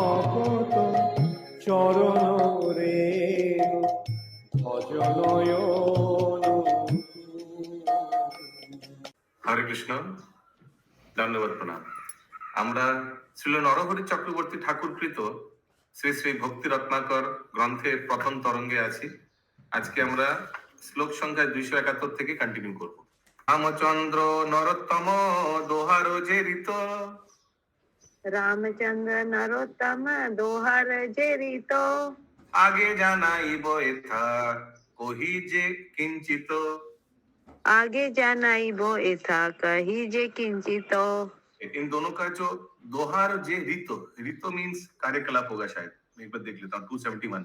ভকত চরণ রেণু ভজনয়ন। হরে কৃষ্ণ, দণ্ডবত প্রণাম। আমরা শ্রীল নরহরি চক্রবর্তী ঠাকুরকৃত শ্রী শ্রী ভক্তি রত্নাকর গ্রন্থের প্রথম তরঙ্গে আছি। আজকে আমরা শ্লোক সংখ্যা 271 থেকে কন্টিনিউ করব। রামচন্দ্র নরোত্তম দোহার যে ঋত, रामचंद्र नरोत्तम दोहर जे रीतो, আগে জানাইব এথা কহি যে কিঞ্চিত। आगे जानाइबो एथा कही जे किंचितो। इन दोनों का जो दोहार जे ऋतो, ऋतो मीन्स कार्यकलाप होगा शायद, मैं एक बार देख लेता हूँ। 271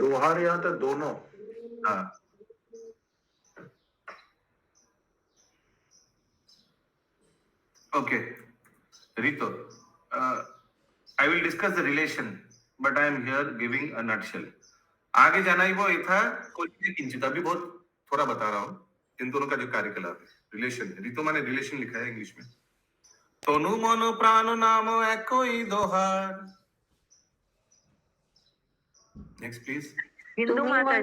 दोहार यहाँ तो दोनों। हाँ, okay. Rito, I will discuss the relation, but I am here giving a nutshell. आगे जानाइबो इथा कोई किंचित, अभी बहुत थोड़ा बता रहा हूँ इन दोनों का जो कार्यकलाप है। रिलेशन, ऋतु माने रिलेशन लिखा है इंग्लिश में। तनु मन प्राण नाम एकई दोहार। Next please. हिंदू माता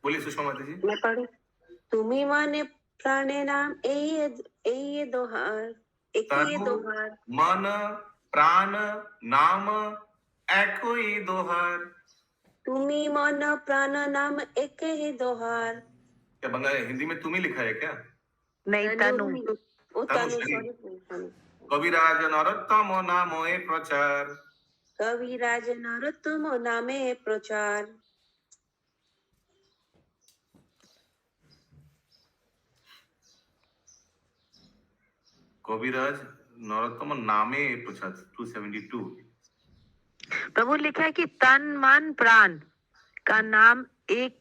बोलिए सुषमा माता जी। मैं पढ़ू। तुम्ही माने प्राणे नाम ए दोहार, एक ये दोहार। मन प्राण नाम एकई दोहार। तुम्ही मन प्राण नाम एक ही दोहार। क्या बंगाली हिंदी में तुम्ही लिखा है क्या? नहीं, तनु। ओ तनु, सॉरी। सॉरी। कविराज नरोत्तम नामोए प्रचार। कविराज नरोत्तम नामे प्रचार। कविराज नरोत्तम नामे प्रचार 272। प्रभु लिखा है कि तन मन प्राण का नाम एक,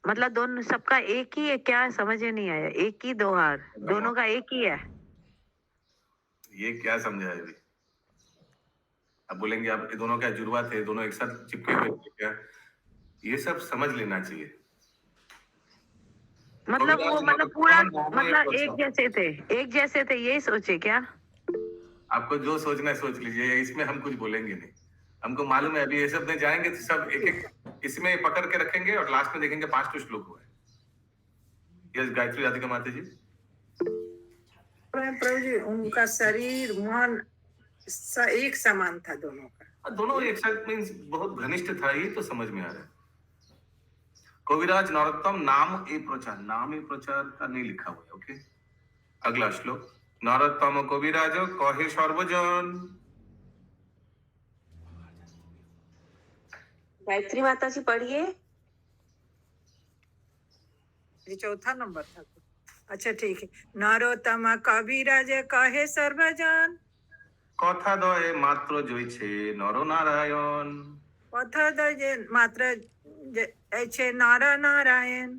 मतलब दोनों सबका एक ही है क्या? समझ में नहीं आया। एक ही दोहार, दोनों का एक ही है। ये क्या समझा है अभी? अब बोलेंगे आप ये दोनों क्या जुड़वा थे, दोनों एक साथ चिपके हुए थे क्या? ये सब समझ लेना चाहिए। मतलब वो मतलब पूरा मतलब एक जैसे थे यही सोचे क्या? आपको जो सोचना है सोच लीजिए, इसमें हम कुछ बोलेंगे नहीं। हमको मालूम है अभी ये सब में जाएंगे तो सब एक एक इसमें पकड़ के रखेंगे और लास्ट में देखेंगे 5 श्लोक हुए। यस गायत्री राधिका माता जी। प्रभु जी, उनका शरीर मन एक समान था दोनों का। दोनों एक साथ मीन्स बहुत घनिष्ठ था, ये तो समझ में आ रहा है। कविराज नरोत्तम नाम ए प्रचार, नाम ए प्रचार का नहीं लिखा हुआ है। ओके, अगला श्लोक। नरोत्तम कविराज कहे सर्वजन। गायत्री माता जी पढ़िए। ये चौथा नंबर था। अच्छा ठीक है। नरोत्तम कविराज कहे सर्वजन, कथा दये मात्र जइছে नरनारायण। कथा दये मात्र जइছে नरनारायण।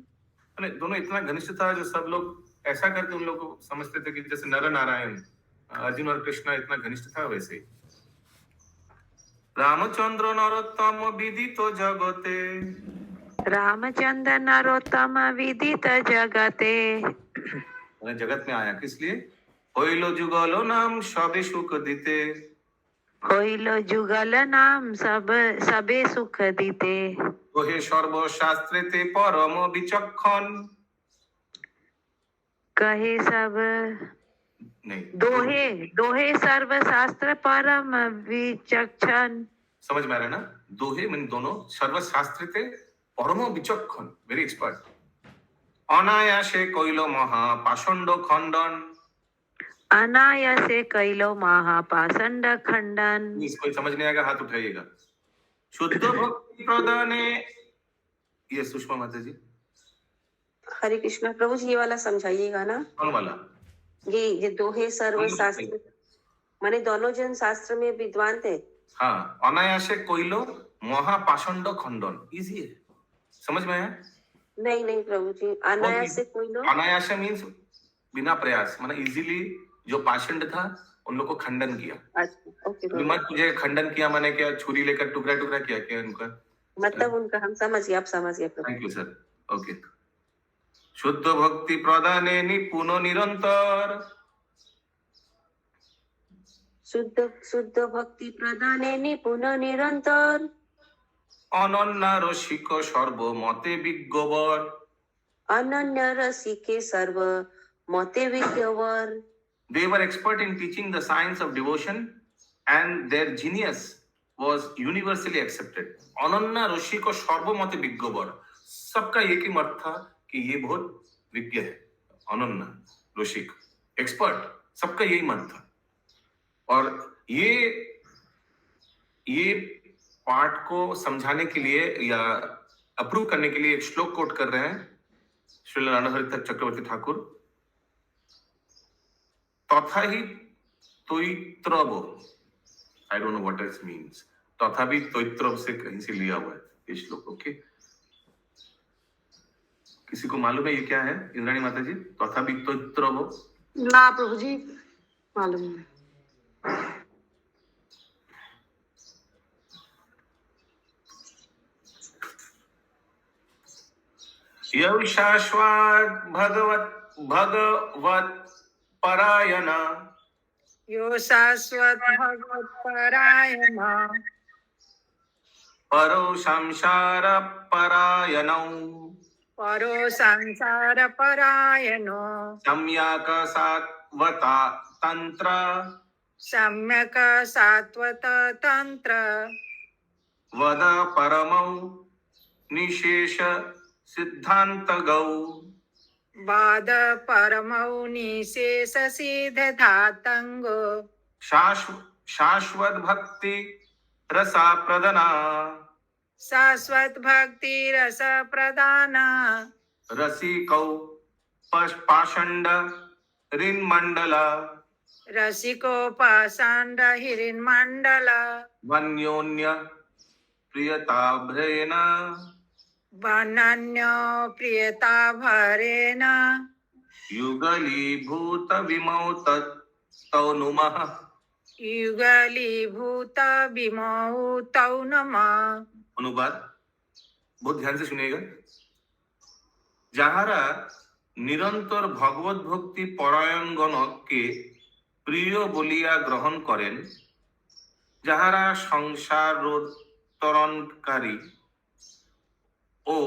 अरे दोनों इतना घनिष्ठ था जो सब लोग ऐसा करके उन लोग को समझते थे कि जैसे नर नारायण अर्जुन और कृष्ण इतना घनिष्ठ था वैसे ही। रामचंद्र नरोत्तम विदित जगते। रामचंद्र नरोत्तम विदित जगते। जगत में आया किस लिए? होइलो जुगल नाम सबे सुख दीते। होइलो जुगल नाम सबे सुख दीते। दोहे सर्वशास्त्रेते परम विचक्षण। कहे सब नहीं, दोहे सर्वशास्त्र परम विचक्षण। समझ में आ रहा है ना? दोहे मीन दोनों, सर्वशास्त्रेते परम विचक्षण, वेरी एक्सपर्ट। अनायासे कइलो महापाषंड खंडन। अनायासे कइलो महापाषंड खंडन। इसको समझ नहीं आएगा हाथ उठाइएगा। शुद्ध भक्ति प्रदाने। ये सुषमा माता जी। हरे कृष्णा। प्रभु जी ये वाला समझाइएगा ना। कौन वाला? ये दोहे सर्वशास्त्र माने दोनों जन शास्त्र में विद्वान थे। हाँ, अनायासे कइलो महापाषंड खंडन, इजी है, समझ में आया? नहीं प्रभु जी, अनायास से कोई लो। अनायास मीन्स बिना प्रयास, माने इजीली जो पाषंड था उन लोग को खंडन किया। अच्छा ओके प्रभु। मत तुझे खंडन किया माने क्या छुरी लेकर टुकड़ा टुकड़ा किया क्या उनका? मतलब उनका हम समझ गए, आप समझ गए प्रभु। Thank you sir. ओके, शुद्ध भक्ति प्रदाने निपुण निरंतर शुद्ध शुद्ध भक्ति प्रदाने निपुण निरंतर অনন্যা রসিক সর্বমতে বিজ্ঞবর अनन्य रसिके सर्व मते विज्ञवर They were expert in teaching the science of devotion and their genius was universally accepted. Ananya रसिक सर्वमते विज्ञवर सबका एक ही मत था कि ये बहुत विज्ञ है अनन्या रसिक एक्सपर्ट सबका यही मत था और ये पाठ को समझाने के लिए या अप्रूव करने के लिए एक श्लोक कोट कर रहे हैं श्री नरहरि चक्रवर्ती ठाकुर तथा ही तोइत्रव I don't know what it means तथा भी तोइत्रव से कहीं से लिया हुआ है ये श्लोक ओके किसी को मालूम है ये क्या है इंद्राणी माता जी तथा भी तोइत्रव ना प्रभु जी मालूम नहीं। यौ शाश्वत भगवत परायण यो शाश्वत भगवत परायण परो संसार परायणौ परो संसार परायणो सम्यक सात्वता तंत्र सम्यक सात्वत तंत्र वद परमौ निशेष सिद्धांत गौ वाद परमौ निशेष सिद्धातंगो शाश्वत भक्ति रसा प्रदना शाश्वत भक्ति रस प्रदान रसिकौ पाषंड ऋन्मंडल रसिको पाषांड हिरण्मंडल वन्योन्य प्रियताभ्रेण वनन्यो प्रियता भरेण युगलीभूत विमौ तौ नुमः युगलीभूत विमौ तौ नमः। अनुवाद बहुत ध्यान से सुनिएगा যাহারা নিরন্তর ভগবত ভক্তি পরায়ণগণকে প্রিয় বলিয়া গ্রহণ করেন যাহারা সংসার তরণকারী ও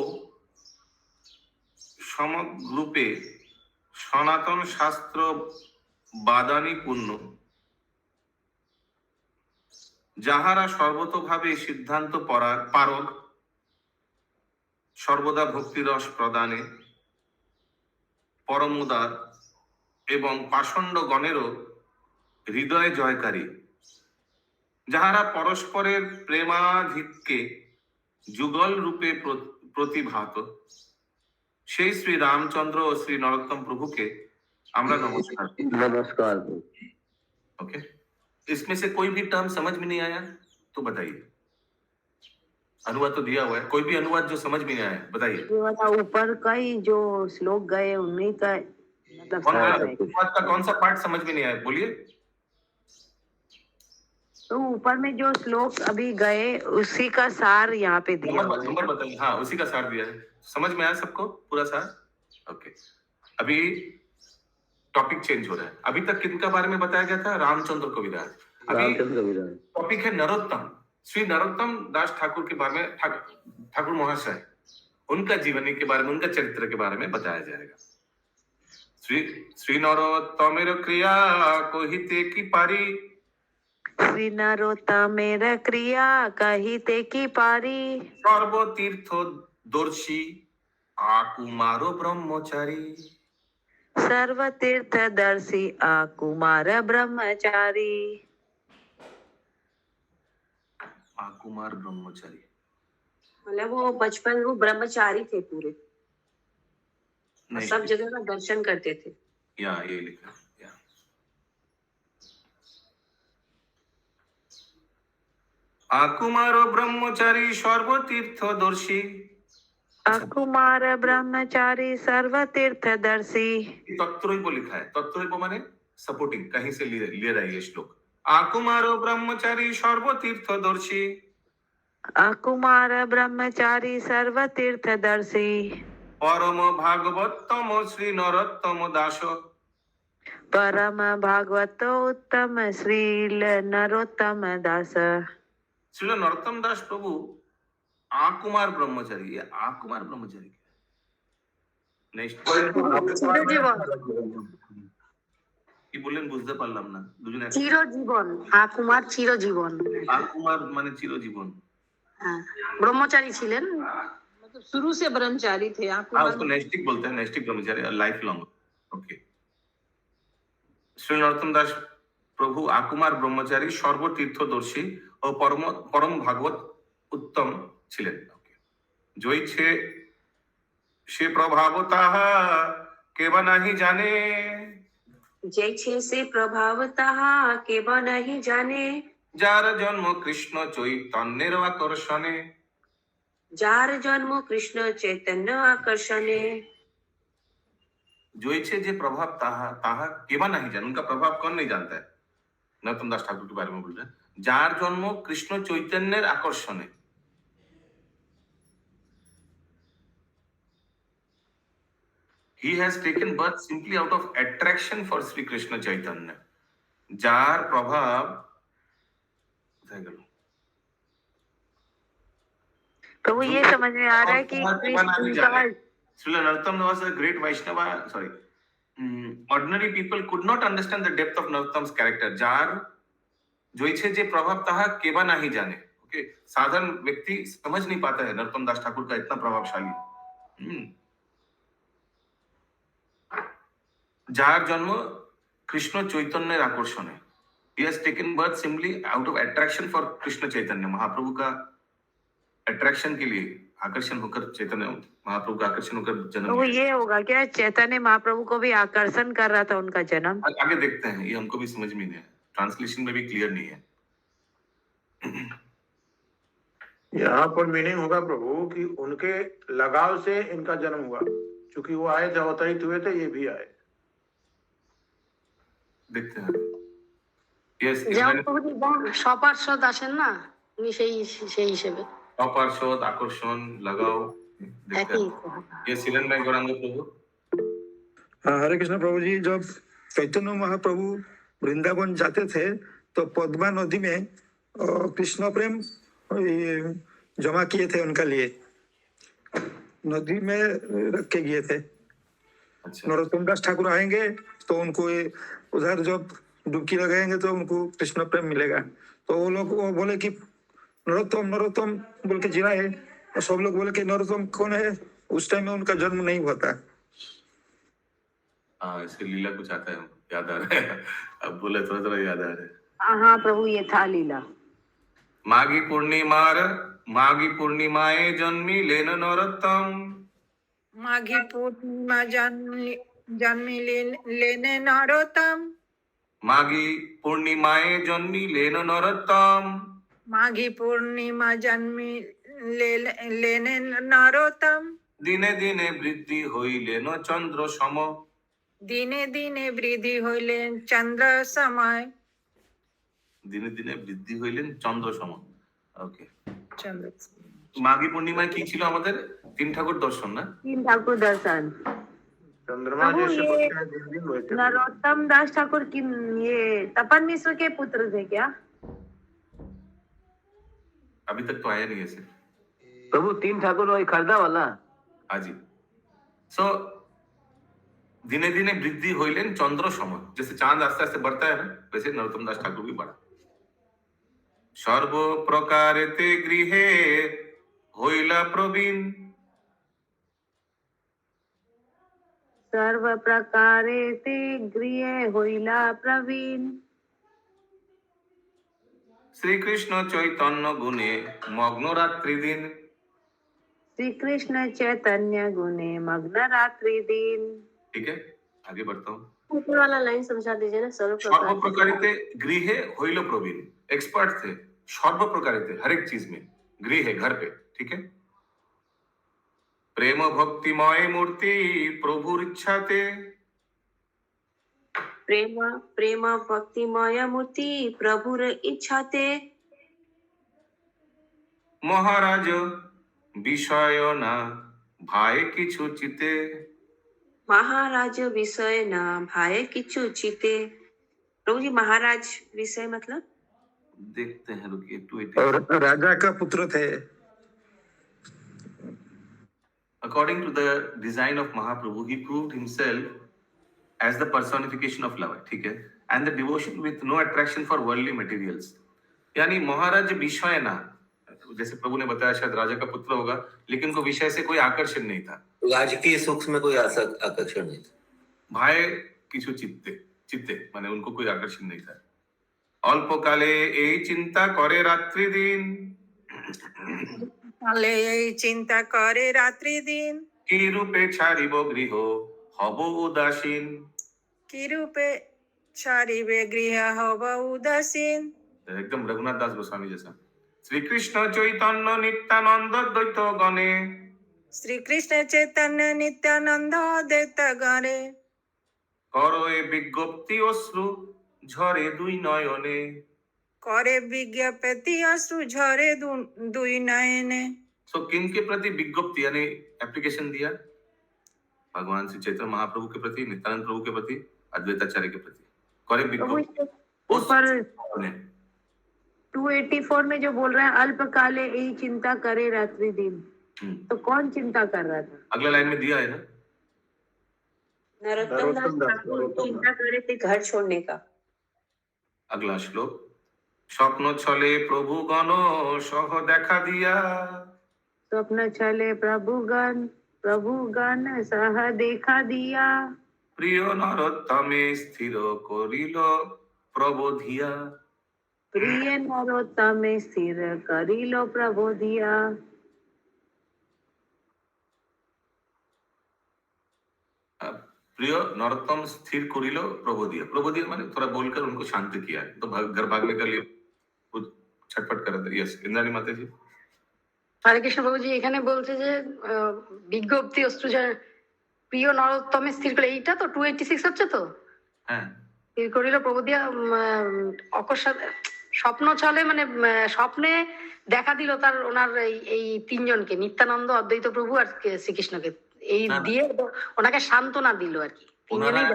সমগ্রূপে সনাতন শাস্ত্র বাদানি পূর্ণ যাহারা সর্বতোভাবে সিদ্ধান্ত পারগ সর্বদা ভক্তিরস প্রদানে পরমোদার এবং পাষণ্ড গণেরও হৃদয় জয়কারী যাহারা পরস্পরের প্রেমাধিক্যে যুগল রূপে প্রতিভাত সেই শ্রী रामचंद्र और श्री नरोत्तम प्रभु के আমরা नमस्कार नमस्कार। ओके इसमें से कोई भी टर्म समझ में नहीं आया तो बताइए अनुवाद तो दिया हुआ है कोई भी अनुवाद जो समझ में नहीं आया बताइए ये वाला ऊपर का ही जो श्लोक गए उन्हीं का मतलब अनुवाद का कौन सा पार्ट समझ में नहीं आया बोलिए तो ऊपर में जो श्लोक अभी गए उसी का सार यहाँ पे दिया हुआ है। नंबर बताइए हाँ उसी का सार दिया है समझ में आया सबको पूरा सार ओके अभी टॉपिक चेंज हो रहा है अभी तक किनका बारे में बताया गया था रामचंद्र कविराज अभी टॉपिक है नरोत्तम श्री नरोत्तम दास ठाकुर के बारे में ठाकुर महाशय उनका जीवनी के बारे में उनका चरित्र के बारे में बताया जाएगा श्री नरोत्तमेर क्रिया कहिते की पारी श्री नरोत्तमेर क्रिया कहिते की पारी सर्वतीर्थ दर्शी आकुमारो ब्रह्मचारी सर्वतीर्थदर्शी आकुमार ब्रह्मचारी आकुमार ब्रह्मचारी मतलब वो बचपन वो ब्रह्मचारी थे पूरे नहीं सब जगह का दर्शन करते थे या ये लिखा या आकुमारो ब्रह्मचारी सर्वतीर्थदर्शी अकुमार ब्रह्मचारी सर्वतीर्थदर्शी तत्त्वैव लिखा है तत्त्वैव माने सपोर्टिंग कहीं से ले रहा है ये श्लोक आकुमारो ब्रह्मचारी सर्वतीर्थदर्शी अकुमार ब्रह्मचारी सर्वतीर्थदर्शी परम भागवतम श्री नरोत्तम दास परम भागवत उत्तम श्रील नरोत्तम दास। श्रील नरोत्तम दास प्रभु आकुमार ब्रह्मचारी। ये आकुमार ब्रह्मचारी নেক্সট চিরজীবন কি বললেন বুঝতে পারলাম না দুজনে একসাথে। চিরজীবন আকুমার চিরজীবন আকুমার মানে চিরজীবন। হ্যাঁ ব্রহ্মচারী ছিলেন मतलब शुरू से ब्रह्मचारी थे हाँ आकुमार उसको नैष्टिक बोलते हैं, नैष्टिक ब्रह्मचारी life long. Okay Shri Narottam Das Prabhu आकुमार ब्रह्मचारी सर्वतीर्थदर्शी और परम परम भागवत उत्तम ছিলেন। ओके जो इच्छे সে প্রভাব তাহা কেবা নাহি জানে। जय छे से प्रभाव तहा केवा नहीं जाने। যার জন্ম কৃষ্ণ চৈতন্যের আকর্ষণে। जार जन्म कृष्ण चैतन्य आकर्षणे। जो इच्छे जे प्रभाव ताहा ताहा केवा नहीं जाने। उनका प्रभाव कौन नहीं जानता है? नरोत्तम दास ठाकुर के बारे में बोल रहे हैं। जार जन्म कृष्ण चैतन्येर আকর্ষণে। He has taken birth simply out of attraction for Sri Krishna Chaitanya. Jar प्रभाव কোথায় গেল? प्रभु ये समझ में आ रहा है कि Srila Narottam was a great Vaishnava. Sorry, ordinary people could not understand the depth of Narottam's character. Jar जो इच्छे जे प्रभाव ताहा केवा नहीं जाने। ओके साधारण व्यक्ति समझ नहीं पाता है नरोत्तम दास ठाकुर का इतना प्रभावशाली। যার জন্ম কৃষ্ণ চৈতন্যের আকর্ষণে। He has taken birth simply out of attraction for Krishna Chaitanya. महाप्रभु का अट्रैक्शन के लिए आकर्षण होकर चैतन्य महाप्रभु का आकर्षण होकर जन्म तो वो लिया। ये होगा क्या चैतन्य महाप्रभु को भी आकर्षण कर रहा था उनका जन्म? आगे देखते हैं, ये हमको भी समझ में नहीं है, ट्रांसलेशन में भी क्लियर नहीं है। यहाँ पर मीनिंग होगा प्रभु कि उनके लगाव से इनका जन्म हुआ, क्योंकि वो आए थे अवतरित हुए थे, ये भी आए। देखते हैं। Yes, যেমন সপার্শ্বদ আসেন না উনি সেই হিসেবে अपार्षद आकर्षण लगाओ देखते একই हैं। ये सिलन में गौरांग प्रभु। हरे कृष्ण प्रभु जी, जब चैतन्य महाप्रभु वृंदावन जाते थे तो पद्मा नदी में कृष्ण प्रेम जमा किए थे उनका लिए, नदी में रख के गए थे। अच्छा नरोत्तम दास ठाकुर आएंगे तो उनको उधर जब डुबकी लगाएंगे तो उनको कृष्ण प्रेम मिलेगा। तो वो लोग वो बोले कि नरोत्तम नरोत्तम बोल के जिलाए, और सब लोग बोले कि नरोत्तम कौन है। उस टाइम में उनका जन्म नहीं हुआ था। हाँ इसकी लीला कुछ आता है, याद आ रहा है। अब बोले थोड़ा थोड़ा याद आ रहा है। हाँ प्रभु ये था लीला। माघी पूर्णिमाए जन्मी लेन नरोत्तम। माघी पूर्णिमा जन्मी लेने नरोत्तम। माघी पूर्णिमाए जन्मी लेन नरोत्तम। माघी पूर्णिमा जन्मी लेने नरोत्तम। दिने दिने वृद्धि हইলেন चंद्र सम। दिने दिने वृद्धि হইলেন चंद्र समय। दिने दिने वृद्धि হইলেন চন্দ্র সম। ওকে चंद्र মাঘী পূর্ণিমায় কি ছিল আমাদের? তিন ঠাকুর দর্শন না? तीन ठाकुर दर्शन। चंद्रमा प्रभु जैसे ये बच्चे हैं, दिन दिन हुए थे। नरोत्तम दास ठाकुर की ये तपन मिश्र के पुत्र थे क्या? अभी तक तो आया नहीं है सिर्फ। प्रभु तीन ठाकुर वही खरदा वाला। हाँ जी। सो दिने दिने वृद्धि হইলেন चंद्र सम। जैसे चांद आस्ते आस्ते बढ़ता है ना, वैसे नरोत्तम दास ठाकुर भी बढ़ा। सर्व प्रकारेते गृहे হইলা প্রবীণ। सर्व प्रकारे ते गृह होइला प्रवीण। श्री कृष्ण चैतन्य गुणे मग्न रात्रि दिन। श्री कृष्ण चैतन्य गुणे मग्न रात्रि दिन। ठीक है आगे बढ़ता हूँ। ऊपर वाला लाइन समझा दीजिए ना। सर्व सर्व प्रकारिते गृहे হইল প্রবীণ। एक्सपर्ट थे सर्व प्रकारिते, हर एक चीज में। गृह घर पे, ठीक है। प्रेम भक्तिमय मूर्ति प्रभुर इच्छाते। प्रेम प्रेम भक्तिमय मूर्ति प्रभुर इच्छाते। महाराज বিষয় না भाई किछु चिते महाराज विषय ना भाई किचु चिते। प्रभु जी महाराज विषय मतलब देखते हैं, रुकिए। और राजा का पुत्र थे। According to the design of Mahaprabhu, he proved himself as the personification of love, ठीक है, and the devotion with no attraction for worldly materials. यानी महाराज विषय ना, जैसे प्रभु ने बताया शायद राजा का पुत्र होगा, लेकिन उनको विषय से कोई आकर्षण नहीं था, राजकीय सुख में कोई आकर्षण नहीं था। भाई किछु चित्ते चित्ते माने उनको कोई आकर्षण नहीं था। अल्पकाले এই চিন্তা করে রাত্রি দিন, তাহলে এই চিন্তা করে রাত্রি দিন, কি রূপে ছাড়িব গৃহ হব উদাসীন। কি রূপে ছাড়িবে গৃহ হব উদাসীন। एकदम रघुनाथ दास गोस्वामी जैसा। श्री कृष्ण चैतन्य नित्यानंद द्वैत गणे, শ্রীকৃষ্ণ চৈতন্য নিত্যানন্দ দ্বৈত গণে, করো এ বিজ্ঞপ্তি অশ্রু ঝরে দুই নয়নে। করে বিজ্ঞপ্তি অশ্রু ঝরে দুই নয়নে। सो किंग के प्रति विज्ञप्ति यानी एप्लीकेशन दिया, भगवान श्री चैतन्य महाप्रभु के प्रति, नित्यानंद प्रभु के प्रति, अद्वैताचार्य के प्रति। करे विज्ञप्ति ऊपर ने 284 में जो बोल रहे हैं अल्पकाले यही चिंता करे रात्रि दिन, तो कौन चिंता कर रहा था? अगला लाइन में दिया है ना, नरोत्तम दास ठाकुर चिंता करे थे घर छोड़ने का। अगला श्लोक। स्वप्न छले प्रभु गण सह देखा दिया, स्वप्न चले प्रभुगण सह देखा दिया, प्रिय नरोत्तमे स्थिर करिल प्रबोधिया। प्रिय नरोत्तमे स्थिर करिलो प्रबोधिया। प्रिय नरोत्तम स्थिर करिलो प्रबोधिया। प्रबोधिया माने थोड़ा बोलकर उनको शांत किया, तो घर भागने के लिए कुछ छटपट कर रहे। यस, इंद्राणी माता जी। হরে কৃষ্ণ প্রভুজি এখানে বলছে যে বিজ্ঞপ্তি অস্ত্র প্রিয় নরোত্তমে স্থির করে, এইটা তো 286 হচ্ছে তো। হ্যাঁ, স্থির করিল প্রভুদিয়া অকস্মাৎ স্বপ্ন ছলে মানে স্বপ্নে দেখা দিল তার ওনার এই তিনজনকে, নিত্যানন্দ, অদ্বৈত প্রভু আর শ্রীকৃষ্ণকে, এই দিয়ে ওনাকে সান্ত্বনা দিল আর কি। তিনজনেই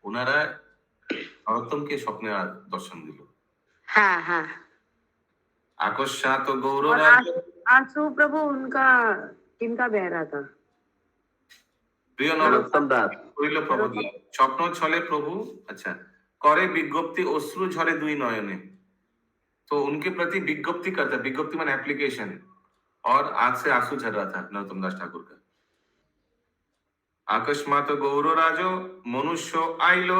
ওনারা নরোত্তমকে স্বপ্নে দর্শন দিল। হ্যাঁ হ্যাঁ। আকস্মাত और গৌররাজ आंसू प्रभु उनका किनका बह रहा था? প্রিয় नरोत्तम दास করিল প্রবোধিয়া। স্বপ্ন ছলে प्रभु, अच्छा, करे विज्ञप्ति अश्रु झरे दुई नयने, तो उनके प्रति विज्ञप्ति करता, विज्ञप्ति माने एप्लीकेशन, और आंख से आंसू झर रहा था नरोत्तम दास ठाकुर का। अकस्मात गौरराज मनुष्य आइलो,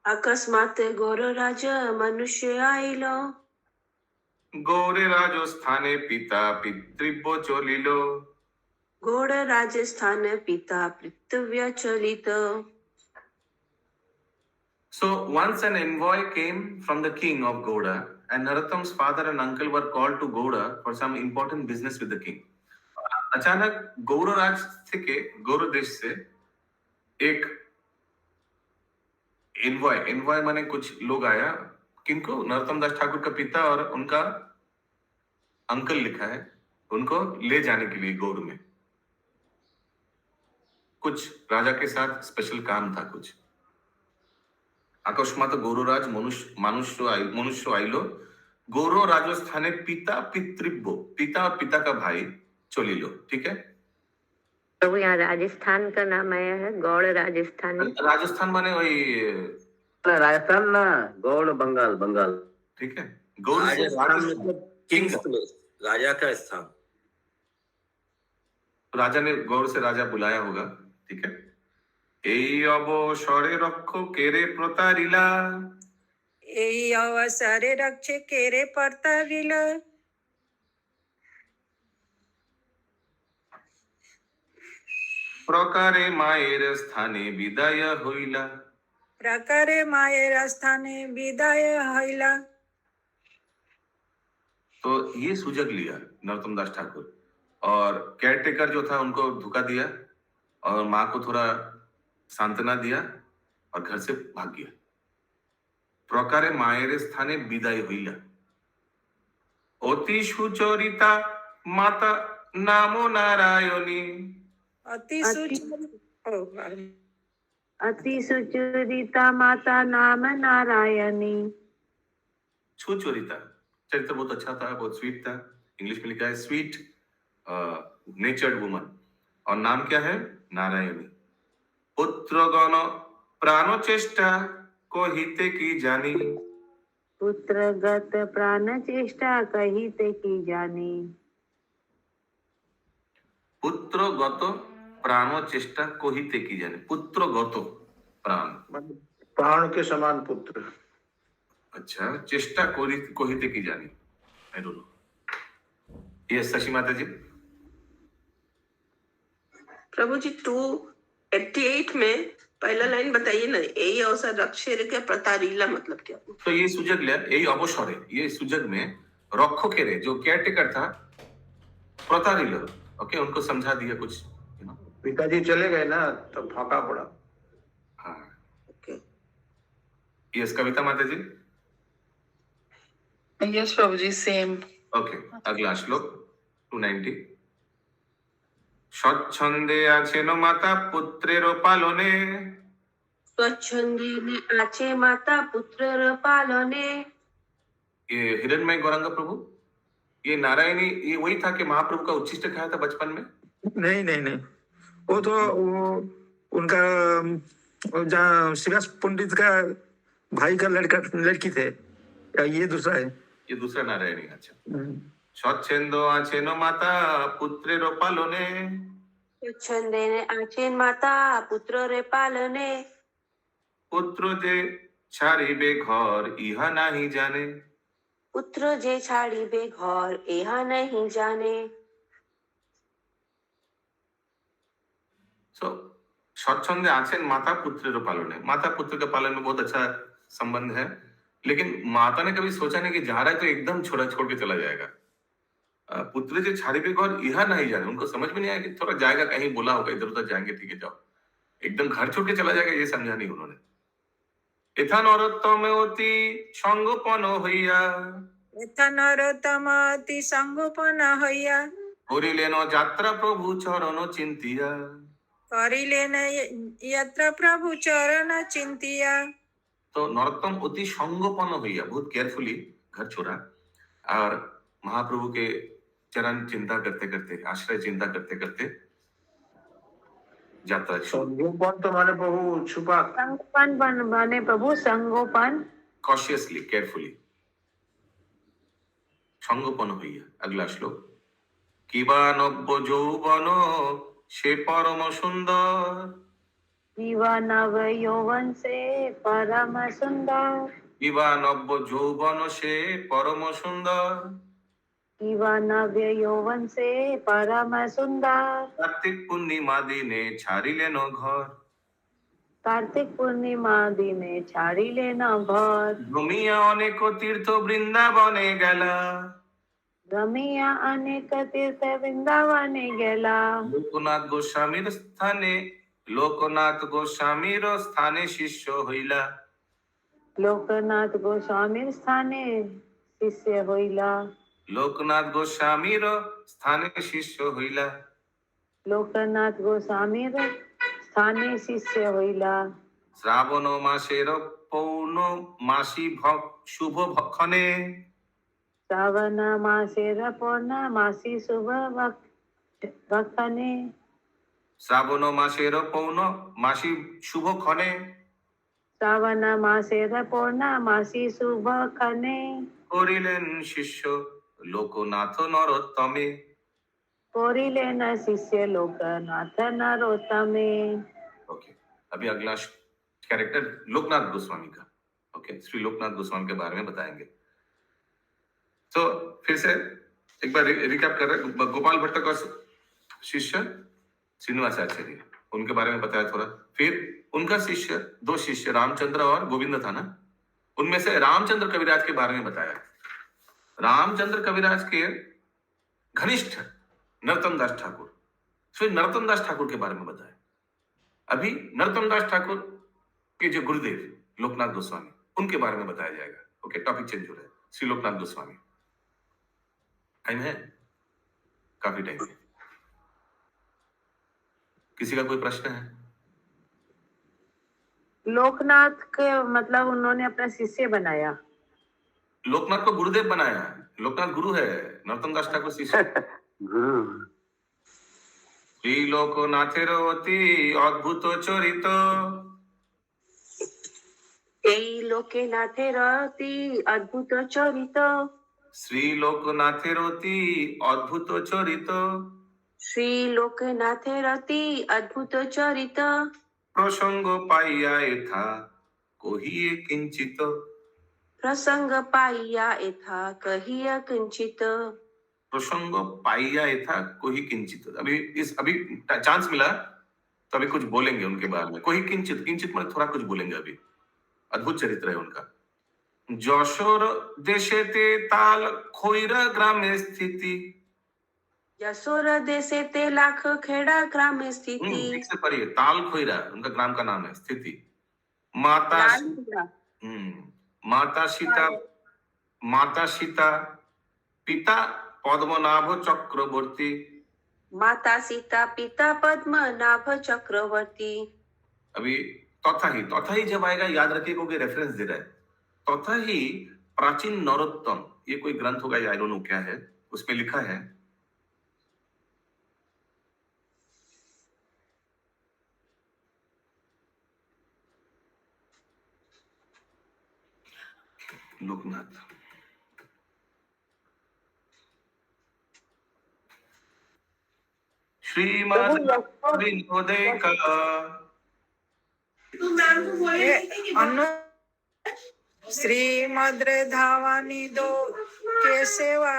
अकस्मात गौरराज मनुष्य आइलो, गौरे राजस्थाने पिता पितृव्य चलिल। गौड़ राजस्थान पिता पृथ्व्य चलित। So once an envoy came from the king of Gauda, and Narottam's father and uncle were called to Gauda for some important business with the king. अचानक गौरराज থেকে गौर देश से एक एनवॉय माने कुछ लोग आया, किनको? नरोत्तम दास ठाकुर का पिता और उनका अंकल लिखा है, उनको ले जाने के लिए गौर में। कुछ राजा के साथ स्पेशल काम था कुछ। अकस्मात गौरराज मनुष्य आइलो, गौर राजस्थाने पिता पितृव्य, पिता और पिता का भाई चलिलो। ठीक है, प्रभु यहाँ राजस्थान का नाम आया है, गौड़ राजस्थान। राजस्थान माने वही, राजस्थान ना, गौड़ बंगाल बंगाल। ठीक है, गौर किंग, राजा का स्थान। राजा ने गौर से राजा बुलाया होगा। ठीक है, এই অবসরে রক্ষকেরে প্রতারিলা, এই অবসরে রক্ষে কেরে পর্তারিল, প্রকারে মায়ের স্থানে বিদায় হইলা। प्रकारे मायर स्थाने विदाय हईला। तो ये सुजग लिया नरोत्तम दास ठाकुर, और केयरटेकर जो था उनको धोखा दिया और माँ को थोड़ा सांत्वना दिया और घर से भाग गया। प्रकारे मायर स्थाने विदाय हईला। अति सुचरिता माता नामो नारायणी। अति अति सुचरिता माता नाम नारायणी। सुचरिता, चरित्र बहुत अच्छा था, बहुत स्वीट था। इंग्लिश में लिखा है स्वीट नेचर्ड वुमन, और नाम क्या है? नारायणी। पुत्र गण प्राण चेष्टा को हिते की जानी। पुत्रगत प्राण चेष्टा कहिते की जानी। पुत्र गत प्राण चेष्टा को हिते की जानी। पुत्र गत प्राण, प्राण के समान पुत्र। अच्छा, चेष्टा को हिते की जानी, आई डोंट नो। यस शशि माता जी। प्रभु जी 288 में पहला लाइन बताइए ना, यही अवसर रक्षेर के प्रतारीला मतलब क्या? तो ये सुजग लिया, यही अवसर है। ये सुजग में रक्षो के रे जो केयरटेकर था प्रतारीला, ओके, उनको समझा दिया कुछ, यू नो। पिताजी चले गए ना, तो फाका पड़ा। हाँ, ओके। यस कविता माता जी। यस प्रभु जी, सेम। ओके, अगला श्लोक 290। স্বচ্ছন্দে আছেন মাতা পুত্রের পালনে। स्वच्छंदी आचे माता पुत्र पालने। ये हिरण्मय गौरंग प्रभु, ये नारायणी, ये वही था कि महाप्रभु का उच्छिष्ट खाया था बचपन में? नहीं नहीं नहीं, वो तो वो उनका जहाँ श्रीवास पंडित का भाई का लड़की थे, ये दूसरा है। ये दूसरा नारायणी। अच्छा। স্বচ্ছন্দ আছেন মাতা পুত্রের পালনে। स्वच्छंदे आचे माता पुत्र पालने। পুত্র যে ছাড়িবে ঘর ইহা নাহি জানে। पुत्र जे छाड़िबे घर एहा नहीं जाने। सो स्वच्छंदे आছেন माता पुत्रेर पालने। माता पुत्र के पालन में बहुत अच्छा संबंध है, लेकिन माता ने कभी सोचा नहीं कि जा रहा है तो एकदम छोड़ के चला जाएगा। पुत्र जे छाड़िबे घर इहा नहीं जाने, उनको समझ में नहीं आया कि थोड़ा जाएगा, कहीं बोला होगा इधर उधर जाएंगे, ठीक है जाओ, एकदम घर छोड़ के चला जाएगा, ये समझा नहीं उन्होंने। यथा नरोत्तम अति संगोपन হইয়া। यथा नरोत्तम अति संगोपन হইয়া। করিলেন যাত্রা প্রভু চরণ চিন্তিয়া। करिलेन यत्र प्रभु चरण चिंतिया। तो नरोत्तम अति संगोपन হইয়া, बहुत केयरफुली घर छोड़ा, और महाप्रभु के चरण चिंता करते करते, आश्रय चिंता करते करते यात्रा शुरू। संगोपन तो माने प्रभु छुपा। संगोपन बने प्रभु संगोपन। कॉशियसली, केयरफुली संगोपन হইয়া। अगला श्लोक। কিবা নব্য যৌবন সে পরম সুন্দর। जीवा नव यौवन से परम सुंदर। কিবা নব্য যৌবন সে পরম সুন্দর। जीवा नव यौवन से परम सुंदर। কার্তিক পূর্ণিমা দিনে ছাড়িলেন ঘর। कार्तिक पूर्णिमा दिने छाड़िलेन घर। ভ্রমিয়া অনেক তীর্থ বৃন্দাবনে গেলা। रमिया अनेक तीर्थ वृंदावने गेला। লোকনাথ গোস্বামীর স্থানে, লোকনাথ গোস্বামীর স্থানে শিষ্য হইলা। लोकनाथ गोस्वामी स्थाने शिष्य होइला। লোকনাথ গোস্বামীর স্থানে শিষ্য হইলা। लोकनाथ गोस्वामी स्थाने शिष्य होइला। শ্রাবণ মাসের পৌর্ণমাসী শুভ ভক্ষণে। श्रावण मासेर पौर्णमासी शुभ भक्षणे। শ্রাবণ মাসের পৌর্ণমাসী শুভক্ষণে। श्रावण मासेर पौर्णमासी शुभ खने। করিলেন শিষ্য লোকনাথ নরোত্তমে। कोरिलेन शिष्य लोकनाथ नरोत्तमे। ओके, अभी अगला कैरेक्टर लोकनाथ गोस्वामी का। ओके, श्री लोकनाथ गोस्वामी के बारे में बताएंगे। तो फिर से एक बार रिकैप कर रहे हैं। गोपाल भट्ट का शिष्य श्रीनिवासाचार्य, उनके बारे में बताया थोड़ा। फिर उनका शिष्य, दो शिष्य रामचंद्र और गोविंद था ना, उनमें से रामचंद्र कविराज के बारे में बताया। रामचंद्र कविराज के घनिष्ठ नरोत्तम दास ठाकुर, श्री नरोत्तम दास ठाकुर के बारे में बताया। अभी नरोत्तम दास ठाकुर के जो गुरुदेव लोकनाथ गोस्वामी, उनके बारे में बताया जाएगा। ओके, टॉपिक चेंज हो रहा है। श्री लोकनाथ गोस्वामी, टाइम है, काफी टाइम है। किसी का कोई प्रश्न है? लोकनाथ के मतलब उन्होंने अपना शिष्य बनाया। लोकनाथ को गुरुदेव बनाया। लोकनाथ गुरु है, नरोत्तम दास ठाकुर शिष्य। गुरु श्री लोकनाथेर অতি অদ্ভুত চরিত, এই লোকনাথের অতি অদ্ভুত চরিত, শ্রী লোকনাথের অতি অদ্ভুত চরিত, শ্রী লোকনাথের অতি অদ্ভুত চরিত, প্রসঙ্গ পাইয়া এথা কহিয়ে কিঞ্চিত। প্রসঙ্গ পাইয়া এথা কহিয়া কিঞ্চিত। प्रसंग पाइया था कोई किंचित। अभी चांस मिला तो अभी कुछ बोलेंगे उनके बारे में। कोई किंचित, किंचित में थोड़ा कुछ बोलेंगे। अभी अद्भुत चरित्र है उनका। যশোর দেশেতে তাল খৈরা গ্রামে স্থিতি। যশোর দেশেতে लाख खेड़ा ग्रामे स्थिति। ठीक से पढ़िए, ताल खैरा उनका ग्राम का नाम है, स्थिति। माता माता सीता पिता पद्मनाभ चक्रवर्ती। माता सीता पिता पद्मनाभ चक्रवर्ती। अभी तथा ही जब आएगा याद रखिए, क्योंकि रेफरेंस दे रहा है। तथा ही प्राचीन नरोत्तम, ये कोई ग्रंथ होगा या आई डोंट नो क्या है, उसमें लिखा है लोकनाथ श्रीमद् विनोदे का अनु श्रीमद् धावानी दो के सेवा,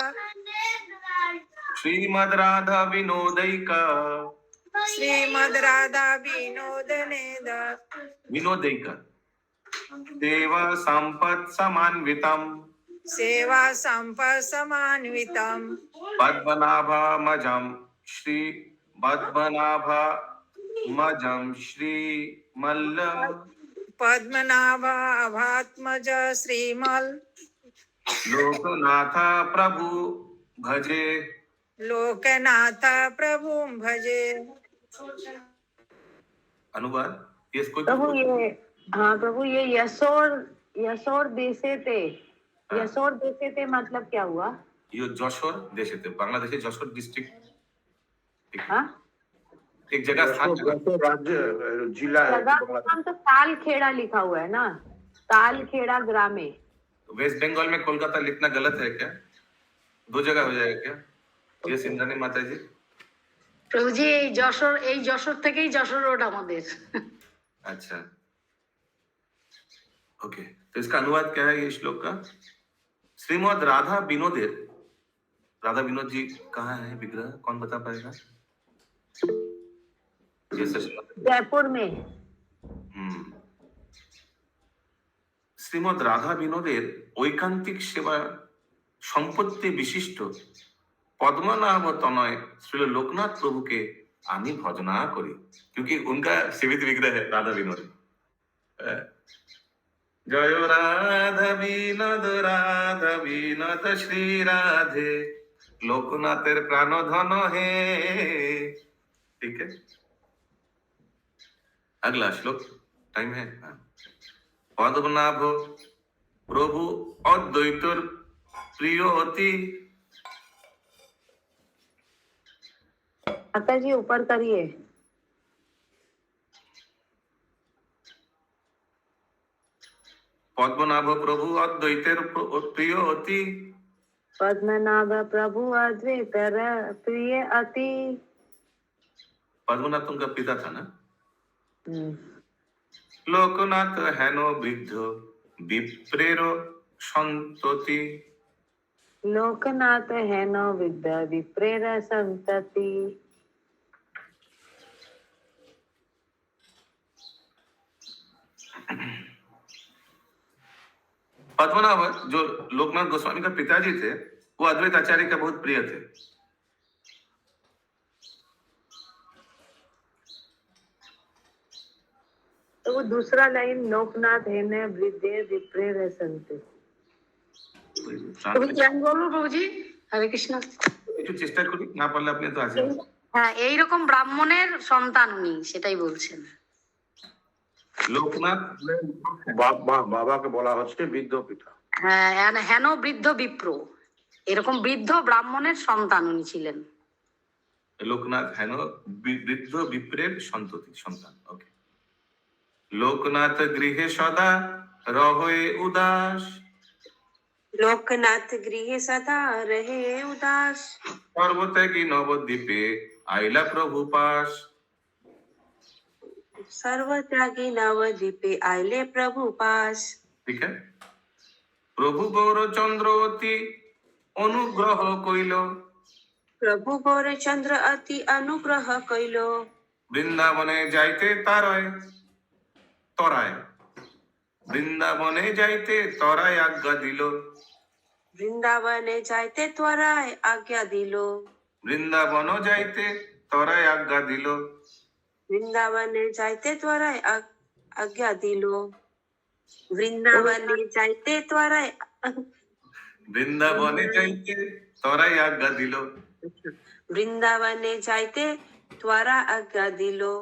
श्रीमद् राधा विनोदैका, श्रीमद् राधा विनोदैका देवा संपत् समान्वितम, सेवा संपत् समान्वितम, पद्मनाभमजं श्री पद्मनाभमजं श्री मल्ल, पद्मनाभ अभात्मज श्रीमल, लोकनाथ प्रभु भजे, लोकनाथ प्रभु भजे। अनुवाद ये इसको प्रभु ये, हाँ प्रभु ये यशोर देशे थे मतलब क्या हुआ? ये जशोर देश थे, बांग्लादेश जशोर डिस्ट्रिक्ट हाँ एक जगह स्थान राज्य जिला है जगह का नाम तो तालखेड़ा लिखा हुआ है ना, तालखेड़ा ग्रामे। वेस्ट बंगाल में कोलकाता लिखना गलत है क्या? दो जगह हो जाएगा क्या? ये सिंधानी माता जी। প্রভুজি এই যশোর থেকেই যশোর রোড আমাদের। अच्छा ओके, तो इसका अनुवाद क्या है ये श्लोक का? श्रीमद् राधा विनोद जी कहाँ है विग्रह, कौन बता पाएगा? जयपुर में। শ্রীমদ রাধা বিনোদের ঐকান্তিক সেবা সম্পত্তি বিশিষ্ট पद्मनाभ तनय श्री लोकनाथ प्रभु के आमी भजना करी, क्योंकि उनका सेवित विग्रह है राधा विनोद। जय राधा विनोद श्री राधे, लोकनाथेर प्राण धन है। ठीक है, अगला श्लोक टाइम है। पद्मनाभ प्रभु अद्वैतर प्रिय अति। माता जी ऊपर करिए। पद्मनाभ प्रभु अद्वैतेर प्रिय अति, पद्मनाभ प्रभु अद्वैतेर प्रिय अति। पद्मनाभ उनका पिता था ना। लोकनाथ हेनो वृद्ध विप्रेर संतति, लोकनाथ हेनो वृद्ध विप्रेर संतति। पद्मनाभ जो लोकनाथ गोस्वामी का पिताजी थे, वो अद्वैत आचार्य का बहुत प्रिय थे। तो वो दूसरा लाइन लोकनाथ है न वृद्धे विप्रेर संतति। বলো প্রভুজি, হরে কৃষ্ণ। একটু চেষ্টা করি, না পারলে আপনি তো আছেন। হ্যাঁ, এইরকম ব্রাহ্মণের সন্তান উনি, সেটাই বলছেন। लोकनाथ বাবাকে বলা হচ্ছে বৃদ্ধ পিতা। হ্যাঁ, হেন বৃদ্ধ বিপ্র, এরকম বৃদ্ধ ব্রাহ্মণের সন্তান উনি ছিলেন। लोकनाथ है नो वृद्ध विप्रेर संतति सन्तान। ओके। लोकनाथ गृहे सदा रहे उदास, लोकनाथ गृह सदा रहे उदास, पर्वत्यागी नवद्वीपे आइला प्रभु पास। सर्वत्यागी नवद्वीपे आइले प्रभु पास। ठीक है। प्रभु गौरचंद्र अति अनुग्रह कइल, प्रभु गौरचंद्र अति अनुग्रह कइलो, वृंदावने जाइते ताराय तराय, वृंदावने जाइते तराय आज्ञा दिलो, वृंदावने जाइते त्वराय आज्ञा दिलो, वृंदावन जाइते तराय आज्ञा दिलो, वृंदावने जाइते त्वराय आज्ञा दिलो, वृंदावने जाइते त्वराय वृंदावने जाइते तराय आज्ञा दिलो। वृंदावने जाइते त्वरा आज्ञा दिलो।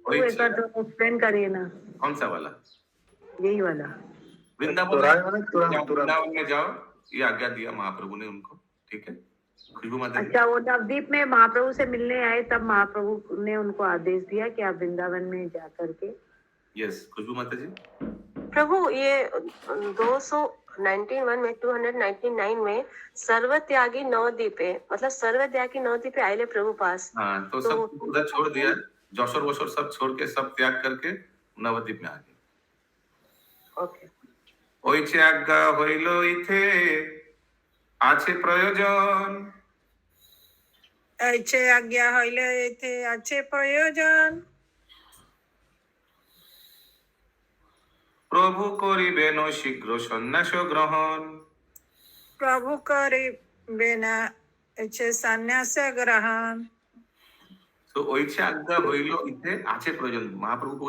वही एक बार तो एक्सप्लेन करिए ना, कौन सा वाला? यही वाला। वृंदावन में जाओ, ये आज्ञा दिया महाप्रभु ने उनको। ठीक है। खुशबू माता जी। अच्छा, वो नवदीप में महाप्रभु से मिलने आए तब महाप्रभु ने उनको आदेश दिया कि आप वृंदावन में जा करके। यस, खुशबू माता जी। प्रभु ये 291 में 299 में सर्वत्यागी नवद्वीपे, मतलब सर्वत्यागी नवद्वीपे आइले प्रभु पास। हाँ, तो सब उधर छोड़ दिया, जौशर वशोर सब छोड़ के, सब त्याग करके नवद्वीप में आ गए। ओके। ওইছে আজ্ঞা হইল ইথে আছে প্রয়োজন, ऐसे आज्ञा हইলে এতে আছে প্রয়োজন, প্রভু করিবেন শীঘ্র সন্ন্যাস গ্রহণ। प्रभु करिবে না ऐसे सन्यास ग्रहण। तो ওইছে আজ্ঞা হইল ইথে আছে প্রয়োজন। महाप्रभु को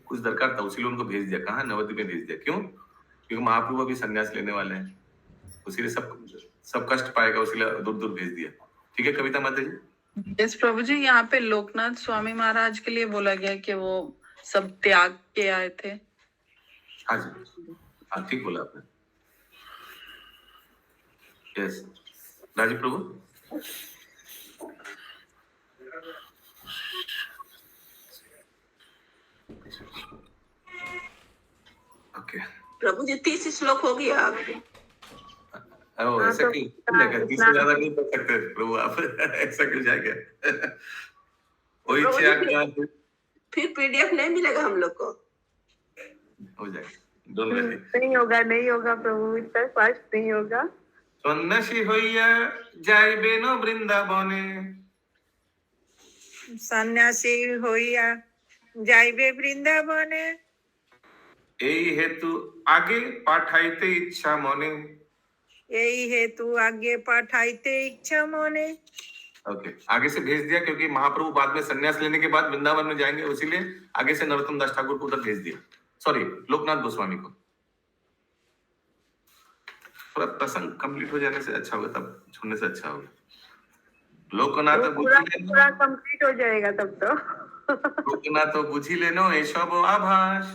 कुछ दरकार था, उसीलिए उनको भेज दिया। कहाँ? नवद्वीप में भेज दिया। क्यों? क्योंकि महाप्रभु अभी संन्यास लेने वाले हैं, उसीलिए सब कष्ट पाएगा, उसीलिए दूर दूर भेज दिया। ठीक है कविता माता जी। यस प्रभु जी, यहाँ पे लोकनाथ स्वामी महाराज के लिए बोला गया कि वो सब त्याग के आए थे। हाँ जी, हाँ ठीक बोला आपने। यस, राजीव प्रभु। ओके। प्रभु जी 30 श्लोक हो गया आपके। ऐसा क्यों? 30 से ज्यादा नहीं कर सकते प्रभु आप। ऐसा क्यों जाएगा? वही आज्ञा फिर पीडीएफ नहीं मिलेगा हम लोग को। हो जाएगा, डोंट वरी। नहीं होगा प्रभु, इतना फास्ट नहीं होगा। সন্ন্যাসী হইয়া যাইবেন বৃন্দাবনে, सन्यासी হইয়া যাইবে বৃন্দাবনে, এই হেতু আগে পাঠাইতে ইচ্ছা মনে। এই हेतु आगे पाठाइते इच्छा मने। ओके, आगे से भेज दिया क्योंकि महाप्रभु बाद में संन्यास लेने के बाद वृंदावन में जाएंगे, इसीलिए आगे से नरोत्तम दास ठाकुर को उधर भेज दिया। सॉरी, लोकनाथ गोस्वामी को। थोड़ा प्रसंग कंप्लीट हो जाने से अच्छा होगा, तब छोड़ने से अच्छा होगा। लोकनाथ पूरा कंप्लीट हो जाएगा तब तो। लोकनाथ बुझी लेनो ये सब आभास,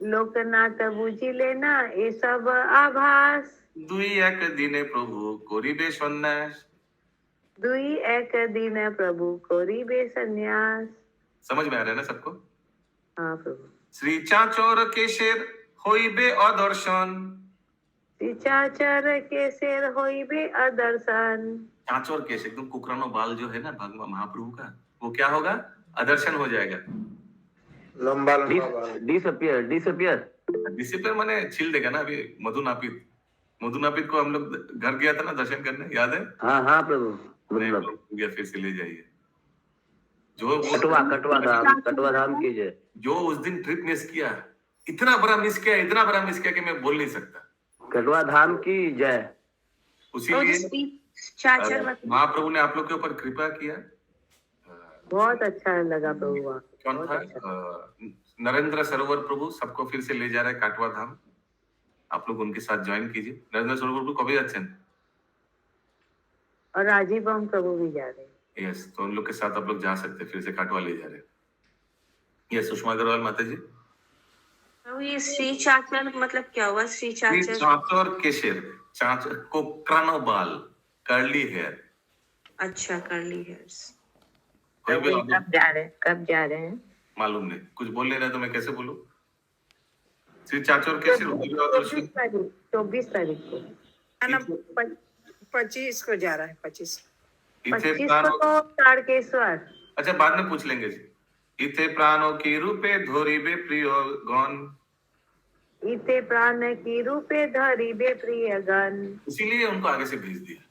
लोकनाथ बुझी लेना ये सब आभास, दुई एक दिने प्रभु करिबे सन्यास। दुई एक दिन प्रभु करिबे सन्यास। समझ में आ रहा है ना सबको? हाँ प्रभु। श्री चाचर केशेर होइबे अदर्शन, चाचर केशेर होइबे अदर्शन। चाचर केश एकदम कुकरानो बाल जो है ना भगवान महाप्रभु का, वो क्या होगा? अदर्शन हो जाएगा। लंबा लंबा बाल। डिसअपियर डिसिप्लिन माने छील देगा ना। अभी मधुनापित को हम लोग घर गया था ना दर्शन करने, याद है? हाँ प्रभु। गया, फिर से ले जाइए। जो कटवा धाम की जय। जो उस दिन ट्रिप मिस किया, इतना बड़ा मिस किया कि मैं बोल नहीं सकता। कटवा धाम की जय। उसीलिए महाप्रभु ने आप लोग के ऊपर कृपा किया। बहुत अच्छा लगा प्रभु। कौन था? नरेंद्र सरोवर प्रभु सबको फिर से ले जा रहे हैं काटवा धाम। आप लोग उनके साथ ज्वाइन कीजिए। नरेंद्र सरोवर प्रभु कभी अच्छे और राजीव प्रभु भी जा रहे हैं। यस, तो उन लोग के साथ आप लोग जा सकते हैं, फिर से काटवा ले जा रहे हैं। यस, सुषमा अग्रवाल माता जी। प्रभु ये श्री चाचर मतलब क्या हुआ? श्री चाचर चाचर केशर, चाचर कोकरानो बाल, कर्ली हेयर। अच्छा, कर्ली हेयर्स। कोई भी कब जा रहे हैं? मालूम नहीं, कुछ बोल नहीं रहा तो मैं कैसे बोलूं? श्री चाचर केशर 24 तारीख को। ना 25 को जा रहा है, 25 इथे 25 प्राणो, को तो तारकेश्वर। अच्छा बाद में पूछ लेंगे जी। इथे प्राणो की रूपे धोरिबे प्रिय गण, इते प्राण की रूपे धरिबे प्रिय गण। इसीलिए उनको आगे से भेज दिया।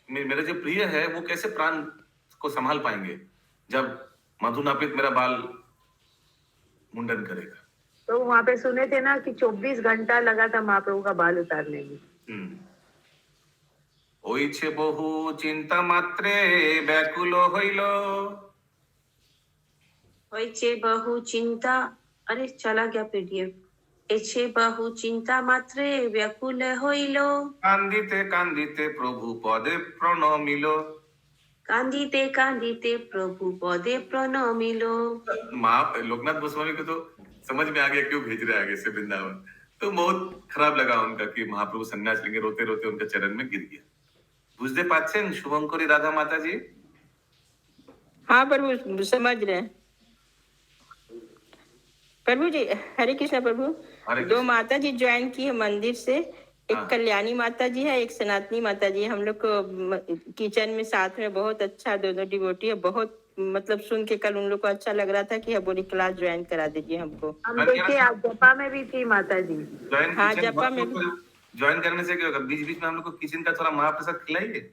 मेरे जो प्रिय है वो कैसे प्राण को संभाल पाएंगे जब मधु नापित मेरा बाल मुंडन करेगा। तो वहाँ पे सुने थे ना कि 24 घंटा लगा था महाप्रभु का बाल उतारने में। ओइछे बहु चिंता मात्रे व्याकुलो हइलो, होइछे बहु चिंता, अरे चला गया पीडीएफ। एछे बहु चिंता मात्रे व्याकुल होइलो, कांदिते कांदिते प्रभु पदे प्रणमिलो, कांदिते कांदिते प्रभु पदे प्रणमिलो। माँ लोकनाथ गोस्वामी को तो समझ में आ गया क्यों भेज रहे हैं आगे से वृंदावन। तो बहुत खराब लगा उनका कि महाप्रभु सन्यास लेंगे, रोते रोते उनके चरण में गिर गया। बुझते पाच्छेन शुभंकरी राधा माता जी? हाँ प्रभु, समझ रहे हैं प्रभु जी। हरे कृष्णा प्रभु। दो माता जी ज्वाइन की है मंदिर से, एक कल्याणी माता जी है, एक सनातनी माता जी है। हम लोग को किचन में साथ में बहुत अच्छा दोनों डिवोटी है। बहुत मतलब सुन के कल उन लोग को अच्छा लग रहा था कि अब बोली क्लास ज्वाइन करा दीजिए हमको। हम देखे आप जपा में भी थी माता जी। हाँ जपा में भी। ज्वाइन करने से क्या होगा, बीच बीच में हम लोग को किचन का थोड़ा महाप्रसाद खिलाइए।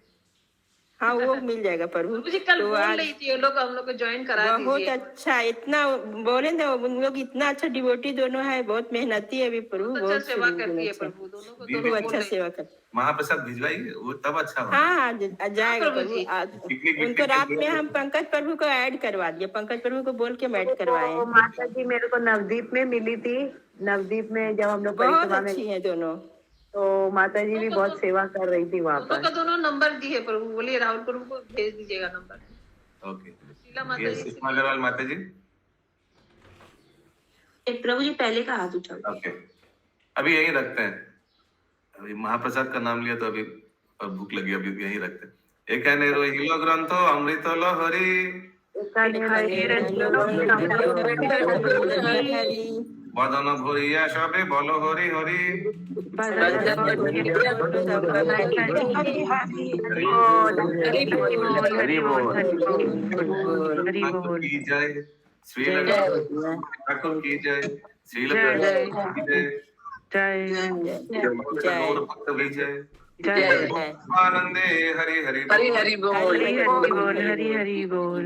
हाँ वो मिल जाएगा प्रभु। जी कल तो बोल आज रही थी वो लोग हम लोग को ज्वाइन करा बहुत दीजिए। अच्छा, इतना बोले ना उन लोग, इतना अच्छा डिवोटी दोनों है, बहुत मेहनती है अभी प्रभु। बहुत सेवा करती है प्रभु, दोनों को खूब अच्छा सेवा कर। महाप्रसाद भिजवाइए, वो तब अच्छा होगा। हाँ जाएगा प्रभु। उनको रात में हम पंकज प्रभु को ऐड करवा दिए, पंकज प्रभु को बोल के ऐड करवाए। माता जी मेरे को नवदीप में मिली थी। नवदीप में जब हम लोग बहुत परिक्रमा में, अच्छी है दोनों। तो माता जी भी बहुत सेवा कर रही थी वहाँ दोनों का पर। दोनों नंबर दिए प्रभु, बोलिए राहुल प्रभु को भेज दीजिएगा नंबर। ओके। शीला माता यस, जी सुषमा अग्रवाल माता जी। प्रभु जी पहले का हाथ उठाओ। ओके, अभी यही रखते हैं। अभी महाप्रसाद का नाम लिया तो अभी भूख लगी, अभी यही रखते हैं। एक है रोहिलो ग्रंथो अमृत लहरी, बदन भरिया सबे बल हरि हरि, की जय श्री ठाकुर की जय, श्री भक्त विजय, आनंदे हरि हरि हरि हरि बोल, हरि हरि बोल, हरि हरि बोल।